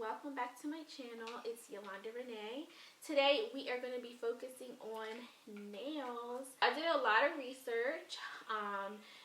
Welcome back to my channel. It's Yolanda Renee. Today we are going to be focusing on nails. I did a lot of research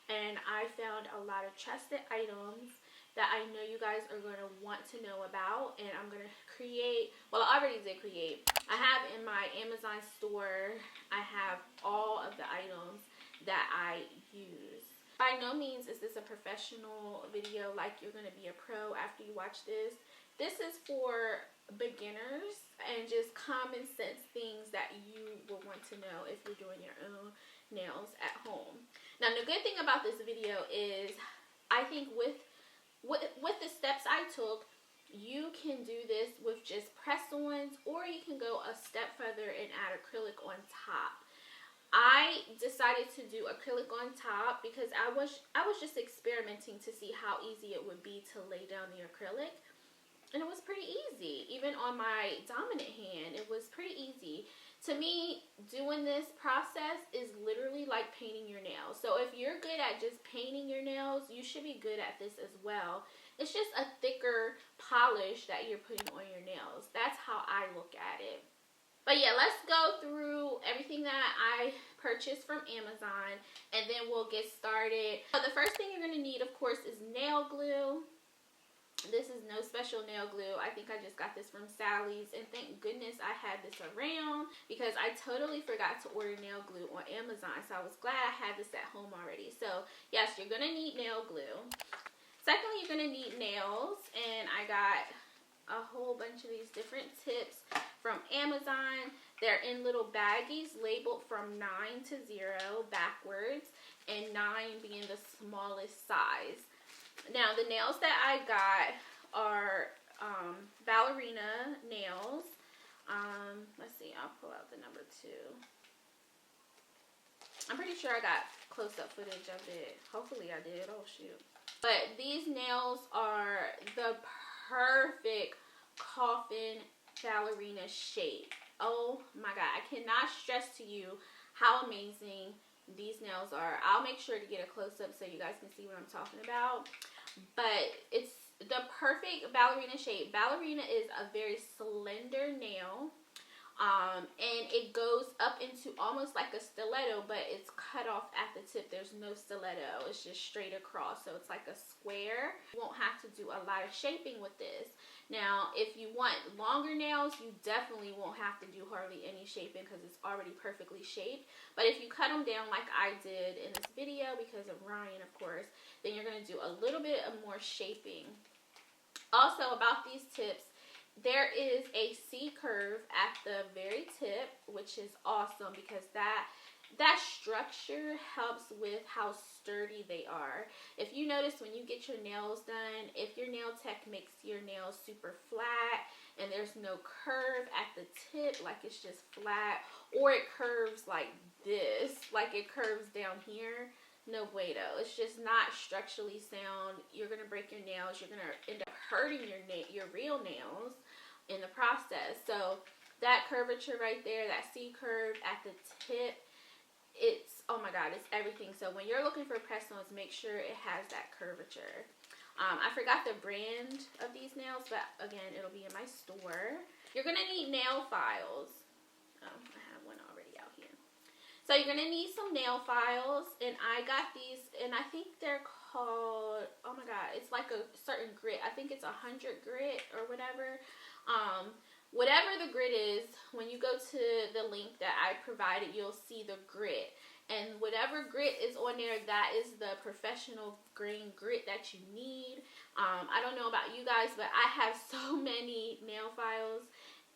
and I found a lot of trusted items that I know you guys are going to want to know about, and I'm going to create, well, I already did create. I have in my Amazon store, I have all of the items that I use. By no means is this a professional video, like you're going to be a pro after you watch this. This is for beginners and just common sense things that you will want to know if you're doing your own nails at home. Now, the good thing about this video is I think with the steps I took, you can do this with just press-ons, or you can go a step further and add acrylic on top. I decided to do acrylic on top because I was just experimenting to see how easy it would be to lay down the acrylic. And it was pretty easy. Even on my dominant hand, it was pretty easy. To me, doing this process is literally like painting your nails. So if you're good at just painting your nails, you should be good at this as well. It's just a thicker polish that you're putting on your nails. That's how I look at it. But yeah, let's go through everything that I purchased from Amazon, and then we'll get started. So the first thing you're going to need, of course, is nail glue. This is no special nail glue. I think I just got this from Sally's, and thank goodness I had this around because I totally forgot to order nail glue on Amazon. So I was glad I had this at home already. So yes, you're going to need nail glue. Secondly, you're going to need nails, and I got a whole bunch of these different tips from Amazon. They're in little baggies labeled from 9 to 0 backwards, and 9 being the smallest size. Now, the nails that I got are ballerina nails. Let's see, I'll pull out the number 2. I'm pretty sure I got close-up footage of it. Hopefully I did. Oh, shoot. But these nails are the perfect coffin ballerina shape. Oh my God, I cannot stress to you how amazing these nails are. I'll make sure to get a close-up so you guys can see what I'm talking about. But it's the perfect ballerina shape. Ballerina is a very slender nail, and it goes up into almost like a stiletto, but it's cut off at the tip. There's no stiletto. It's just straight across, so it's like a square. You won't have to do a lot of shaping with this. Now, if you want longer nails, you definitely won't have to do hardly any shaping because it's already perfectly shaped. But if you cut them down like I did in this video because of Ryan, of course, then you're going to do a little bit of more shaping. Also, about these tips, there is a C curve at the very tip, which is awesome because that structure helps with how sturdy they are. If you notice when you get your nails done, if your nail tech makes your nails super flat and there's no curve at the tip, like it's just flat, or it curves like this, like it curves down here, no bueno. It's just not structurally sound. You're going to break your nails. You're going to end up hurting your real nails in the process. So that curvature right there, that C curve at the tip, it's, oh my God, it's everything. So when you're looking for press-ons, make sure it has that curvature. I forgot the brand of these nails, but again, it'll be in my store. You're going to need nail files. Oh, I have one already out here. So you're going to need some nail files, and I got these, and I think they're called, oh my God, it's like a certain grit. I think it's 100 grit or whatever. Whatever the grit is, when you go to the link that I provided, you'll see the grit. And whatever grit is on there, that is the professional grain grit that you need. I don't know about you guys, but I have so many nail files,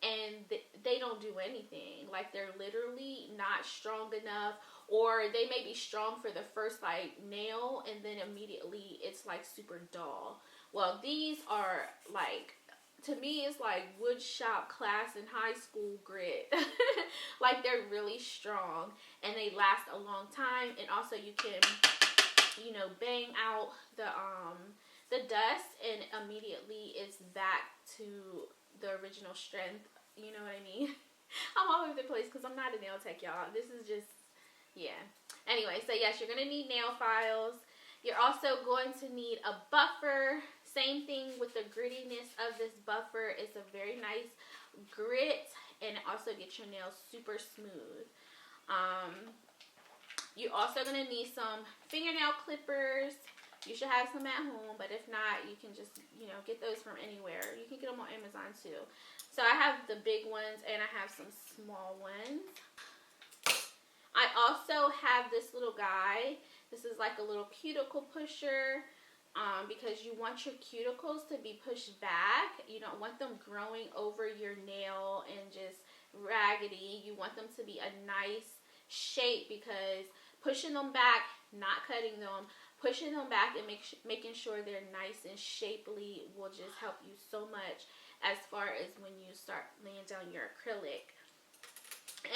and they don't do anything. Like, they're literally not strong enough, or they may be strong for the first like nail, and then immediately it's like super dull. Well, these are like, to me, it's like wood shop class in high school grit. Like, they're really strong and they last a long time. And also you can, you know, bang out the dust and immediately it's back to the original strength. You know what I mean? I'm all over the place because I'm not a nail tech, y'all. This is just, yeah. Anyway, so yes, you're going to need nail files. You're also going to need a buffer. Same thing with the grittiness of this buffer. It's a very nice grit, and it also gets your nails super smooth. You're also going to need some fingernail clippers. You should have some at home, but if not, you can just, you know, get those from anywhere. You can get them on Amazon too. So I have the big ones and I have some small ones. I also have this little guy. This is like a little cuticle pusher, because you want your cuticles to be pushed back. You don't want them growing over your nail and just raggedy. You want them to be a nice shape, because pushing them back, not cutting them, pushing them back and making sure they're nice and shapely will just help you so much as far as when you start laying down your acrylic,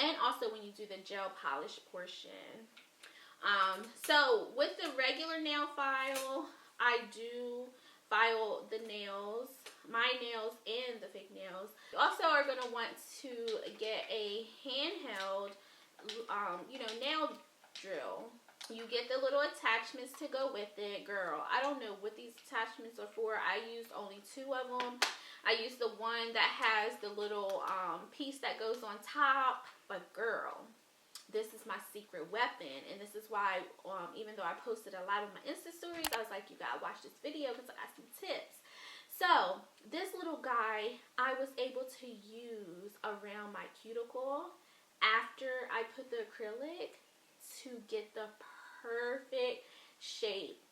and also when you do the gel polish portion. So with the regular nail file, I do file the nails, my nails and the fake nails. You also are going to want to get a handheld, you know, nail drill. You get the little attachments to go with it. Girl, I don't know what these attachments are for. I used only 2 of them. I used the one that has the little piece that goes on top. But girl, this is my secret weapon. And this is why, even though I posted a lot of my Insta stories, I was like, you gotta watch this video because I got some tips. So this little guy, I was able to use around my cuticle after I put the acrylic to get the perfect shape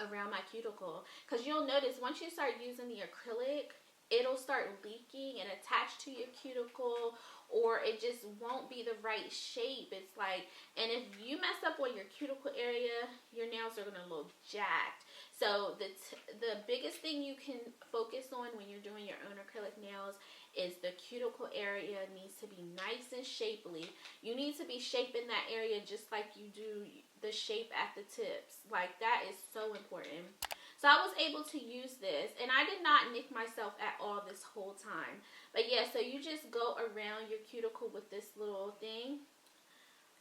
around my cuticle. Because you'll notice once you start using the acrylic, it'll start leaking and attach to your cuticle, or it just won't be the right shape. It's like, and if you mess up on your cuticle area, your nails are gonna look jacked. So the biggest thing you can focus on when you're doing your own acrylic nails is the cuticle area needs to be nice and shapely. You need to be shaping that area just like you do the shape at the tips. Like, that is so important. So I was able to use this, and I did not nick myself at all this whole time. But yeah, so you just go around your cuticle with this little thing.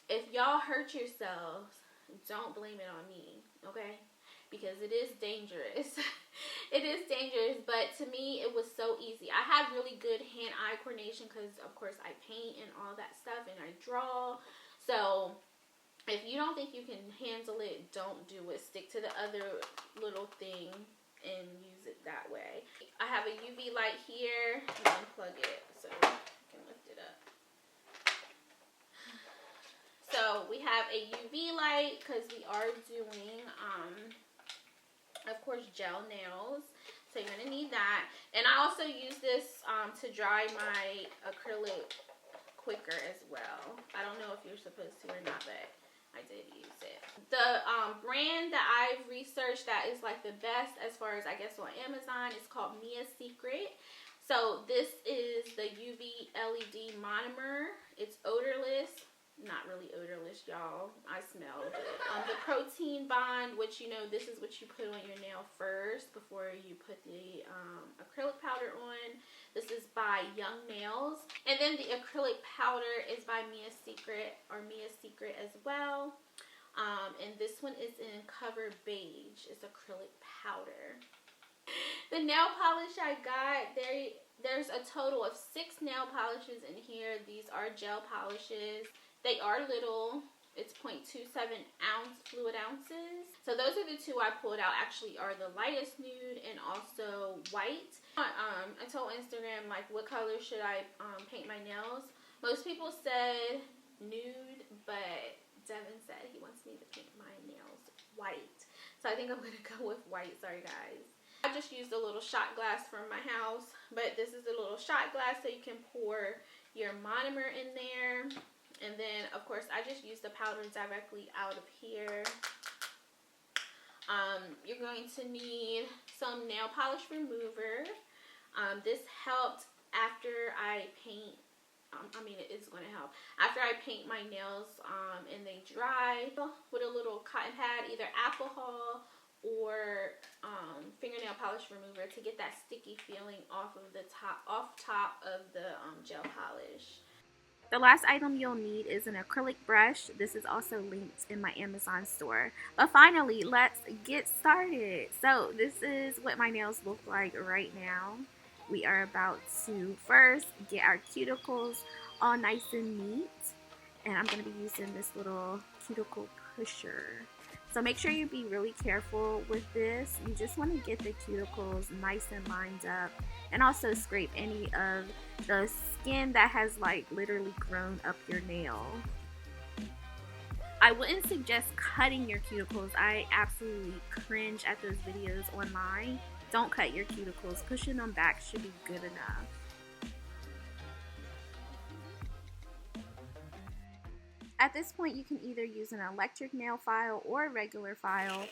If y'all hurt yourselves, don't blame it on me, okay? Because it is dangerous. It is dangerous, but to me, it was so easy. I have really good hand-eye coordination because, of course, I paint and all that stuff, and I draw. So if you don't think you can handle it, don't do it. Stick to the other little thing and use it that way. I have a UV light here. I'm gonna unplug it so I can lift it up. So we have a UV light because we are doing, of course, gel nails. So you're gonna need that. And I also use this to dry my acrylic quicker as well. I don't know if you're supposed to or not, but I did use it. The brand that I've researched that is like the best as far as I guess on Amazon is called MY OWN. So this is the UV LED monomer. It's odorless. Not really odorless, y'all. I smelled it. The protein bond, which, you know, this is what you put on your nail first before you put the acrylic powder on. This is by Young Nails. And then the acrylic powder is by MY OWN as well. And this one is in Cover Beige. It's acrylic powder. The nail polish I got, there's a total of 6 nail polishes in here. These are gel polishes. They are little. It's 0.27 fluid ounces. So those are the 2 I pulled out. Actually, are the lightest nude and also white. I told Instagram, like, what color should I paint my nails? Most people said nude, but Devin said he wants me to paint my nails white. So I think I'm gonna go with white. Sorry, guys. I just used a little shot glass from my house, but this is a little shot glass so you can pour your monomer in there. And then, of course, I just use the powder directly out of here. You're going to need some nail polish remover. This helped after I paint. It is going to help. After I paint my nails and they dry, with a little cotton pad, either alcohol or fingernail polish remover to get that sticky feeling off of the top of the gel polish. The last item you'll need is an acrylic brush. This is also linked in my Amazon store. But finally, let's get started. So this is what my nails look like right now. We are about to first get our cuticles all nice and neat. And I'm going to be using this little cuticle pusher. So make sure you be really careful with this. You just want to get the cuticles nice and lined up, and also scrape any of the skin that has like literally grown up your nail. I wouldn't suggest cutting your cuticles. I absolutely cringe at those videos online. Don't cut your cuticles. Pushing them back should be good enough. At this point, you can either use an electric nail file or a regular file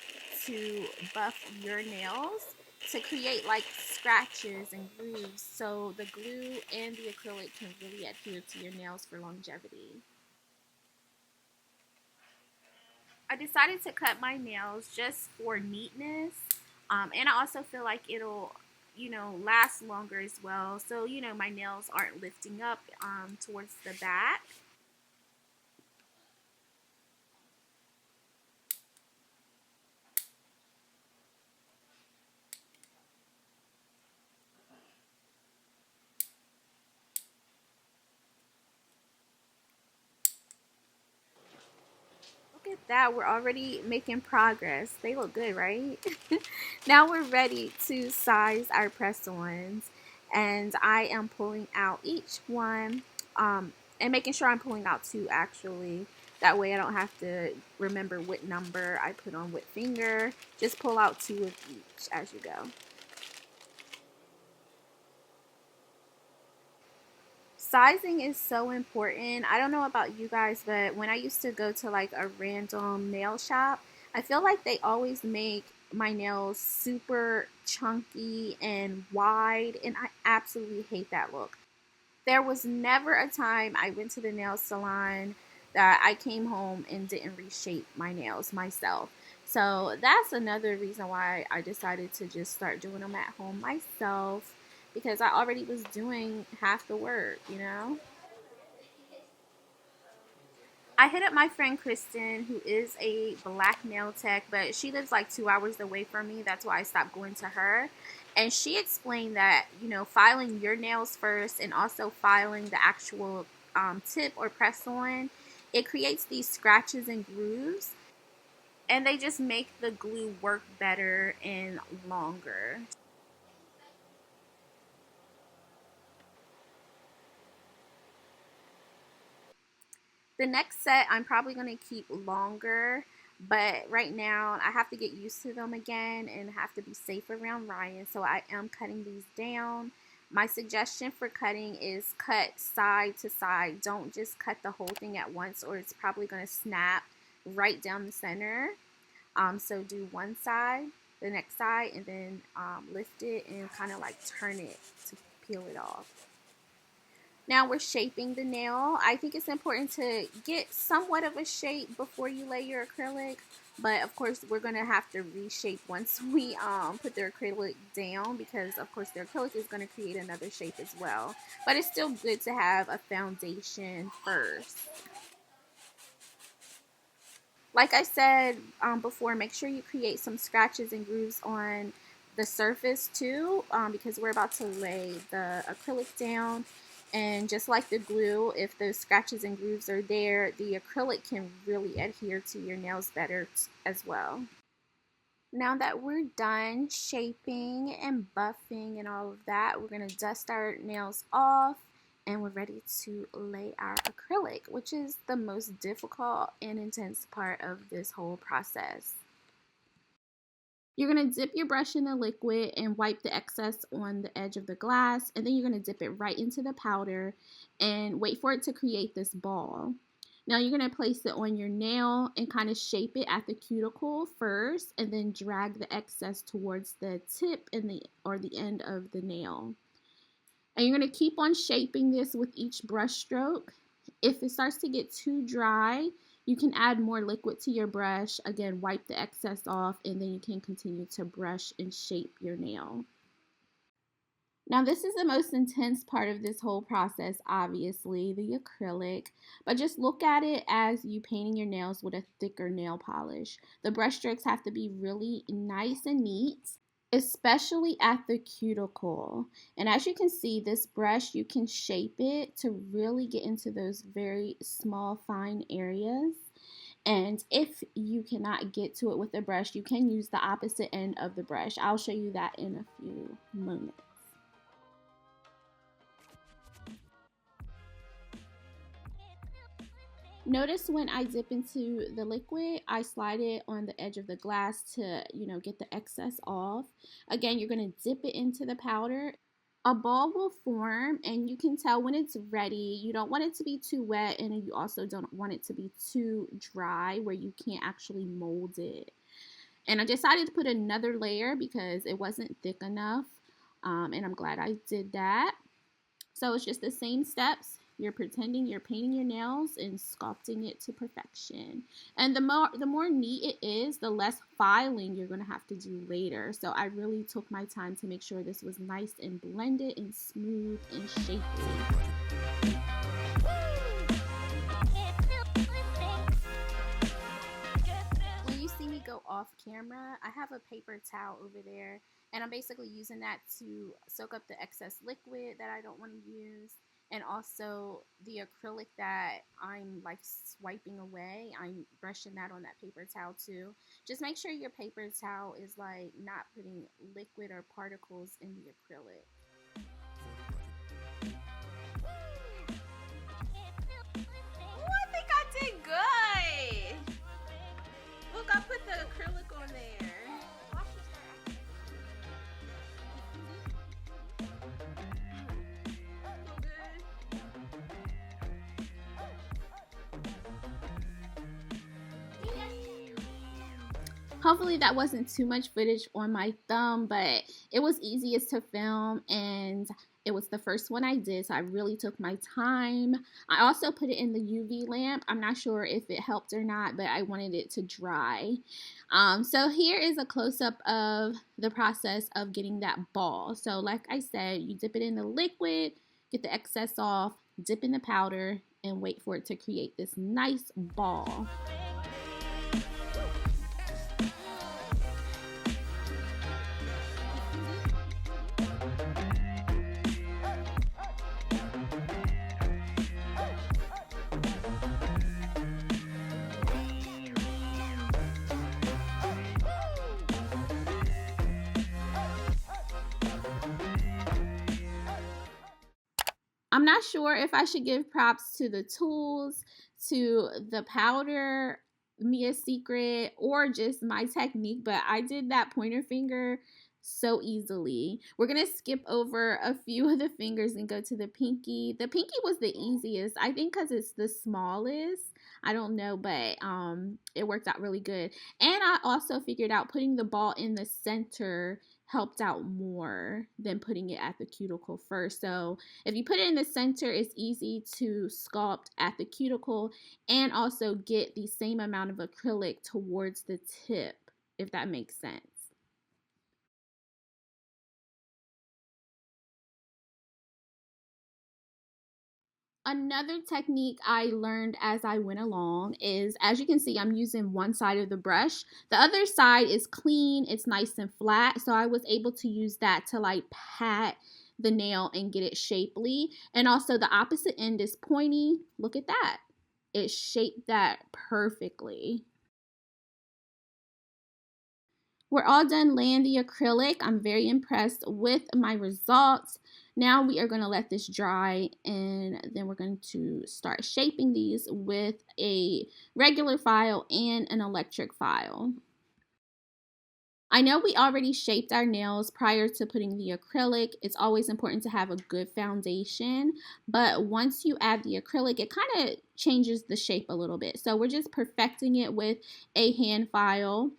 to buff your nails to create like scratches and grooves, so the glue and the acrylic can really adhere to your nails for longevity. I decided to cut my nails just for neatness, and I also feel like it'll last longer as well, so my nails aren't lifting up towards the back. Look at that, we're already making progress. They look good, right? Now we're ready to size our press-ons, and I am pulling out each one, and making sure I'm pulling out two actually. That way I don't have to remember what number I put on what finger. Just pull out two of each as you go. Sizing is so important. I don't know about you guys, but when I used to go to like a random nail shop, I feel like they always make my nails super chunky and wide, and I absolutely hate that look. There was never a time I went to the nail salon that I came home and didn't reshape my nails myself. So that's another reason why I decided to just start doing them at home myself, because I already was doing half the work. I hit up my friend Kristen, who is a black nail tech, but she lives like 2 hours away from me. That's why I stopped going to her. And she explained that, filing your nails first and also filing the actual tip or press on, it creates these scratches and grooves, and they just make the glue work better and longer. The next set I'm probably going to keep longer, but right now I have to get used to them again and have to be safe around Ryan, so I am cutting these down. My suggestion for cutting is cut side to side. Don't just cut the whole thing at once, or it's probably going to snap right down the center. So do one side, the next side, and then lift it and kind of like turn it to peel it off. Now we're shaping the nail. I think it's important to get somewhat of a shape before you lay your acrylic, but of course we're going to have to reshape once we put the acrylic down, because of course the acrylic is going to create another shape as well. But it's still good to have a foundation first. Like I said before, make sure you create some scratches and grooves on the surface too, because we're about to lay the acrylic down. And just like the glue, if those scratches and grooves are there, the acrylic can really adhere to your nails better as well. Now that we're done shaping and buffing and all of that, we're going to dust our nails off, and we're ready to lay our acrylic, which is the most difficult and intense part of this whole process. You're going to dip your brush in the liquid and wipe the excess on the edge of the glass, and then you're going to dip it right into the powder and wait for it to create this ball. Now you're going to place it on your nail and kind of shape it at the cuticle first, and then drag the excess towards the tip and the end of the nail. And you're going to keep on shaping this with each brush stroke. If it starts to get too dry, you can add more liquid to your brush. Again, wipe the excess off, and then you can continue to brush and shape your nail. Now, this is the most intense part of this whole process, obviously, the acrylic, but just look at it as you painting your nails with a thicker nail polish. The brush strokes have to be really nice and neat, especially at the cuticle. And as you can see, this brush, you can shape it to really get into those very small, fine areas. And if you cannot get to it with the brush, you can use the opposite end of the brush. I'll show you that in a few moments. Notice when I dip into the liquid, I slide it on the edge of the glass to, get the excess off. Again, you're going to dip it into the powder. A ball will form, and you can tell when it's ready. You don't want it to be too wet, and you also don't want it to be too dry where you can't actually mold it. And I decided to put another layer because it wasn't thick enough, and I'm glad I did that. So it's just the same steps. You're pretending you're painting your nails and sculpting it to perfection. And the more neat it is, the less filing you're going to have to do later. So I really took my time to make sure this was nice and blended and smooth and shapely. When you see me go off camera, I have a paper towel over there, and I'm basically using that to soak up the excess liquid that I don't want to use. And also the acrylic that I'm like swiping away, I'm brushing that on that paper towel too. Just make sure your paper towel is like not putting liquid or particles in the acrylic. Ooh, I think I did good. Look, I put the acrylic on there. Hopefully that wasn't too much footage on my thumb, but it was easiest to film, and it was the first one I did, so I really took my time. I also put it in the UV lamp. I'm not sure if it helped or not, but I wanted it to dry. So here is a close-up of the process of getting that ball. So like I said, you dip it in the liquid, get the excess off, dip in the powder, and wait for it to create this nice ball. I'm not sure if I should give props to the tools, to the powder, MY Secret, or just my technique, but I did that pointer finger so easily. We're going to skip over a few of the fingers and go to the pinky. The pinky was the easiest, I think, because it's the smallest. I don't know, but it worked out really good. And I also figured out putting the ball in the center helped out more than putting it at the cuticle first. So if you put it in the center, it's easy to sculpt at the cuticle and also get the same amount of acrylic towards the tip, if that makes sense. Another technique I learned as I went along is, as you can see, I'm using one side of the brush. The other side is clean, it's nice and flat, so I was able to use that to like pat the nail and get it shapely. And also the opposite end is pointy. Look at that. It shaped that perfectly. We're all done laying the acrylic. I'm very impressed with my results. Now we are going to let this dry, and then we're going to start shaping these with a regular file and an electric file. I know we already shaped our nails prior to putting the acrylic. It's always important to have a good foundation, but once you add the acrylic, it kind of changes the shape a little bit. So we're just perfecting it with a hand file.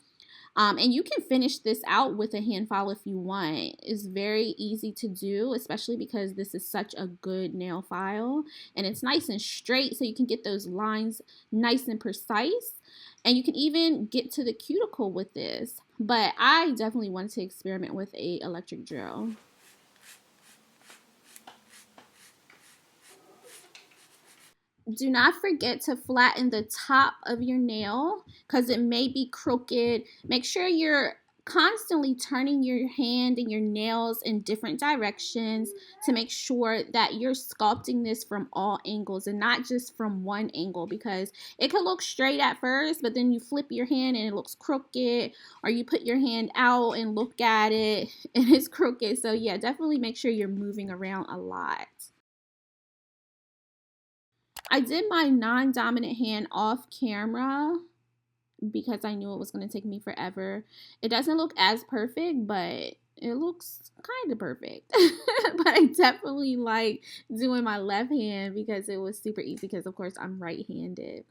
And you can finish this out with a hand file if you want. It's very easy to do, especially because this is such a good nail file. And it's nice and straight, so you can get those lines nice and precise. And you can even get to the cuticle with this. But I definitely want to experiment with a electric drill. Do not forget to flatten the top of your nail because it may be crooked. Make sure you're constantly turning your hand and your nails in different directions to make sure that you're sculpting this from all angles and not just from one angle, because it could look straight at first, but then you flip your hand and it looks crooked, or you put your hand out and look at it and it's crooked. So yeah, definitely make sure you're moving around a lot. I did my non-dominant hand off camera because I knew it was going to take me forever. It doesn't look as perfect, but it looks kind of perfect. But I definitely like doing my left hand because it was super easy because, of course, I'm right-handed.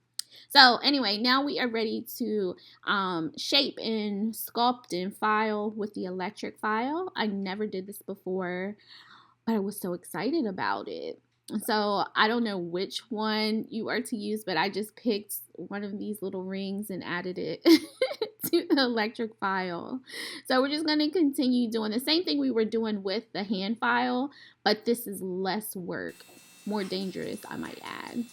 So anyway, now we are ready to shape and sculpt and file with the electric file. I never did this before, but I was so excited about it. So I don't know which one you are to use, but I just picked one of these little rings and added it to the electric file. So we're just going to continue doing the same thing we were doing with the hand file, but this is less work, more dangerous, I might add.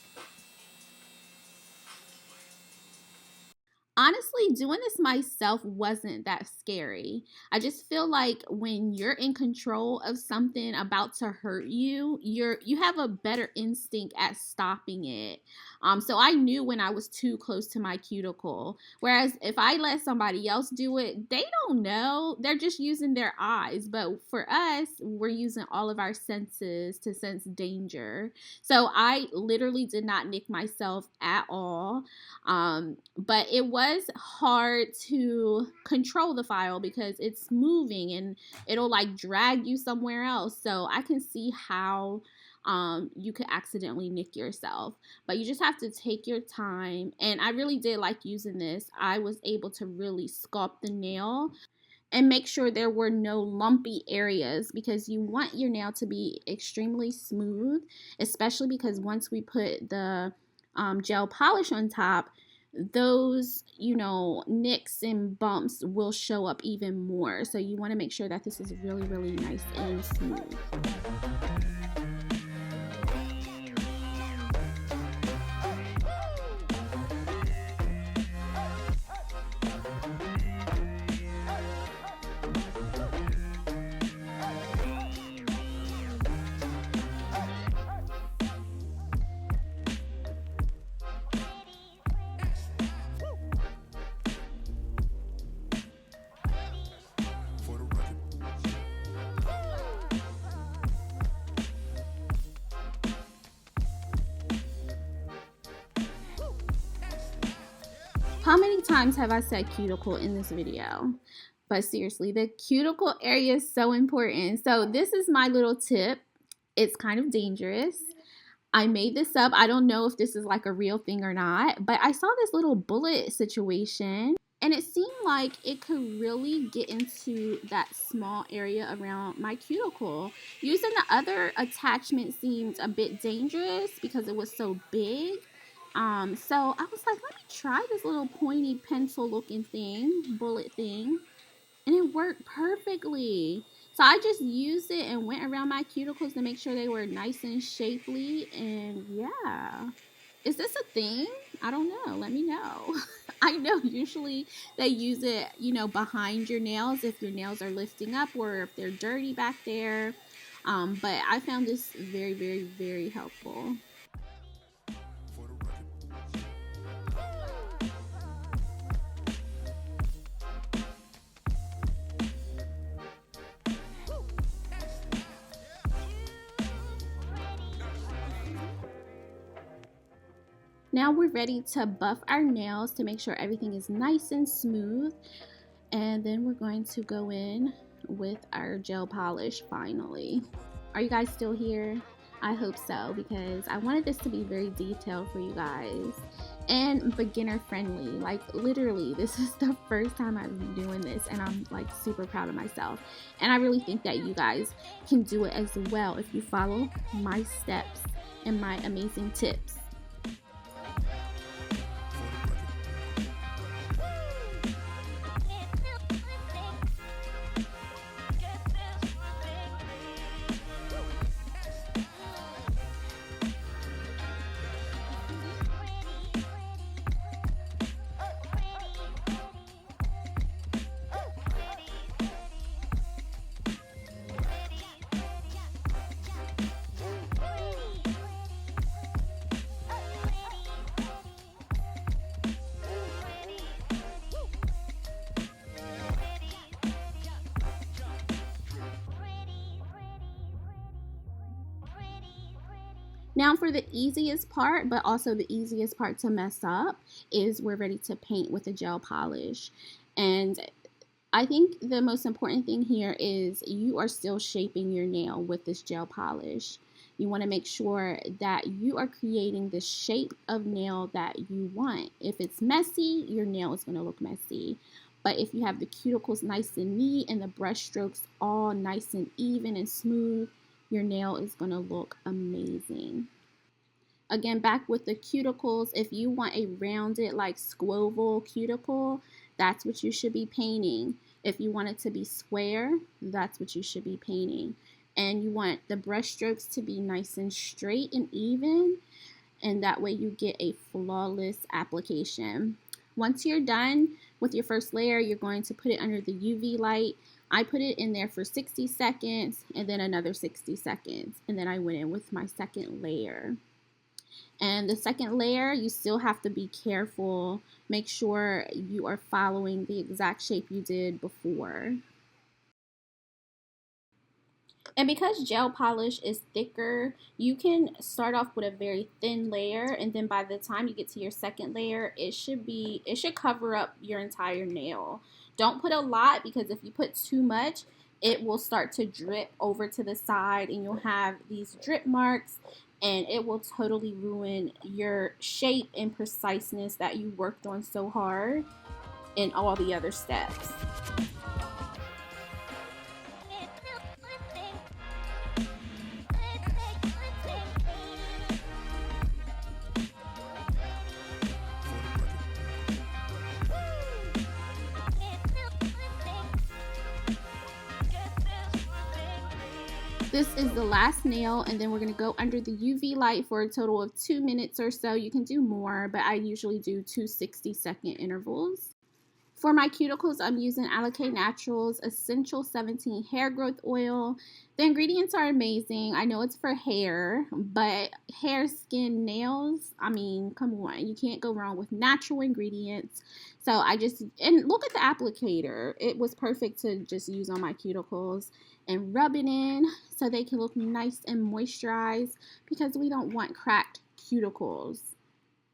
Honestly, doing this myself wasn't that scary. I just feel like when you're in control of something about to hurt you, you have a better instinct at stopping it. So I knew when I was too close to my cuticle. Whereas if I let somebody else do it, they don't know. They're just using their eyes. But for us, we're using all of our senses to sense danger. So I literally did not nick myself at all. But it was hard to control the file because it's moving and it'll like drag you somewhere else. So I can see how you could accidentally nick yourself, but you just have to take your time. And I really did like using this. I was able to really sculpt the nail and make sure there were no lumpy areas, because you want your nail to be extremely smooth, especially because once we put the gel polish on top, those, nicks and bumps will show up even more. So you want to make sure that this is really, really nice and smooth. How many times have I said cuticle in this video? But seriously, the cuticle area is so important. So this is my little tip. It's kind of dangerous. I made this up. I don't know if this is like a real thing or not, but I saw this little bullet situation and it seemed like it could really get into that small area around my cuticle. Using the other attachment seemed a bit dangerous because it was so big. So I was like, let me try this little pointy pencil looking thing, bullet thing, and it worked perfectly. So I just used it and went around my cuticles to make sure they were nice and shapely, and yeah. Is this a thing? I don't know. Let me know. I know usually they use it, behind your nails if your nails are lifting up or if they're dirty back there. But I found this very, very, very helpful. Now we're ready to buff our nails to make sure everything is nice and smooth. And then we're going to go in with our gel polish finally. Are you guys still here? I hope so, because I wanted this to be very detailed for you guys and beginner friendly. Like literally, this is the first time I'm doing this and I'm like super proud of myself. And I really think that you guys can do it as well if you follow my steps and my amazing tips. Now for the easiest part, but also the easiest part to mess up, is we're ready to paint with a gel polish. And I think the most important thing here is you are still shaping your nail with this gel polish. You want to make sure that you are creating the shape of nail that you want. If it's messy, your nail is going to look messy. But if you have the cuticles nice and neat and the brush strokes all nice and even and smooth, your nail is going to look amazing. Again, back with the cuticles, if you want a rounded, like squoval cuticle, that's what you should be painting. If you want it to be square, that's what you should be painting. And you want the brush strokes to be nice and straight and even, and that way you get a flawless application. Once you're done with your first layer, you're going to put it under the UV light. I put it in there for 60 seconds and then another 60 seconds. And then I went in with my second layer. And the second layer, you still have to be careful. Make sure you are following the exact shape you did before. And because gel polish is thicker, you can start off with a very thin layer, and then by the time you get to your second layer, it should cover up your entire nail. Don't put a lot, because if you put too much, it will start to drip over to the side and you'll have these drip marks, and it will totally ruin your shape and preciseness that you worked on so hard in all the other steps. This is the last nail, and then we're going to go under the UV light for a total of 2 minutes or so. You can do more, but I usually do 2 60-second intervals. For my cuticles, I'm using ACRYLIC NAILS Essential 17 Hair Growth Oil. The ingredients are amazing. I know it's for hair, but hair, skin, nails, I mean, come on. You can't go wrong with natural ingredients. So and look at the applicator. It was perfect to just use on my cuticles and rub it in so they can look nice and moisturized, because we don't want cracked cuticles.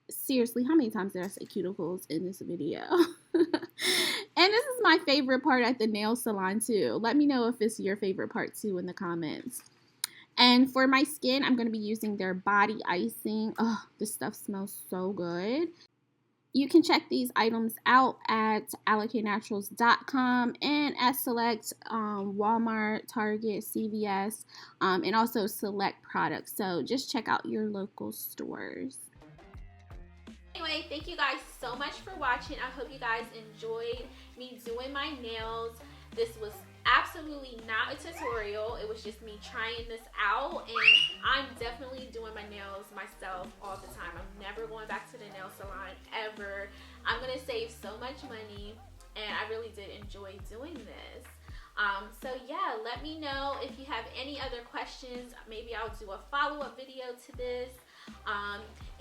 Seriously, how many times did I say cuticles in this video? And this is my favorite part at the nail salon too. Let me know if it's your favorite part too in the comments. And for my skin, I'm going to be using their body icing. Oh, this stuff smells so good. You can check these items out at ACRYLICNaturals.com and at select Walmart, Target, CVS, and also select products. So just check out your local stores. Anyway, thank you guys so much for watching. I hope you guys enjoyed me doing my nails. This was absolutely not a tutorial. It was just me trying this out, and I'm definitely doing my nails myself all the time. I'm never going back to the nail salon ever. I'm gonna save so much money, and I really did enjoy doing this. So yeah, let me know if you have any other questions. Maybe I'll do a follow-up video to this.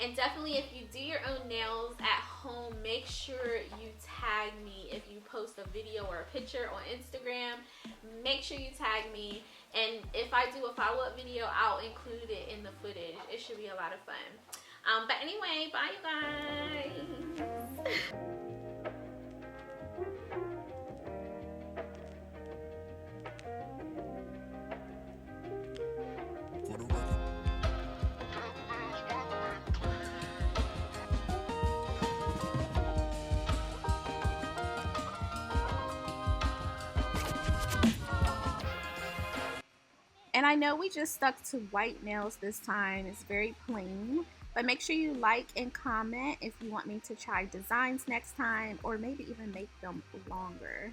And definitely, if you do your own nails at home, make sure you tag me. If you post a video or a picture on Instagram, make sure you tag me. And if I do a follow-up video, I'll include it in the footage. It should be a lot of fun. But anyway, bye you guys. And I know we just stuck to white nails this time. It's very plain. But make sure you like and comment if you want me to try designs next time, or maybe even make them longer.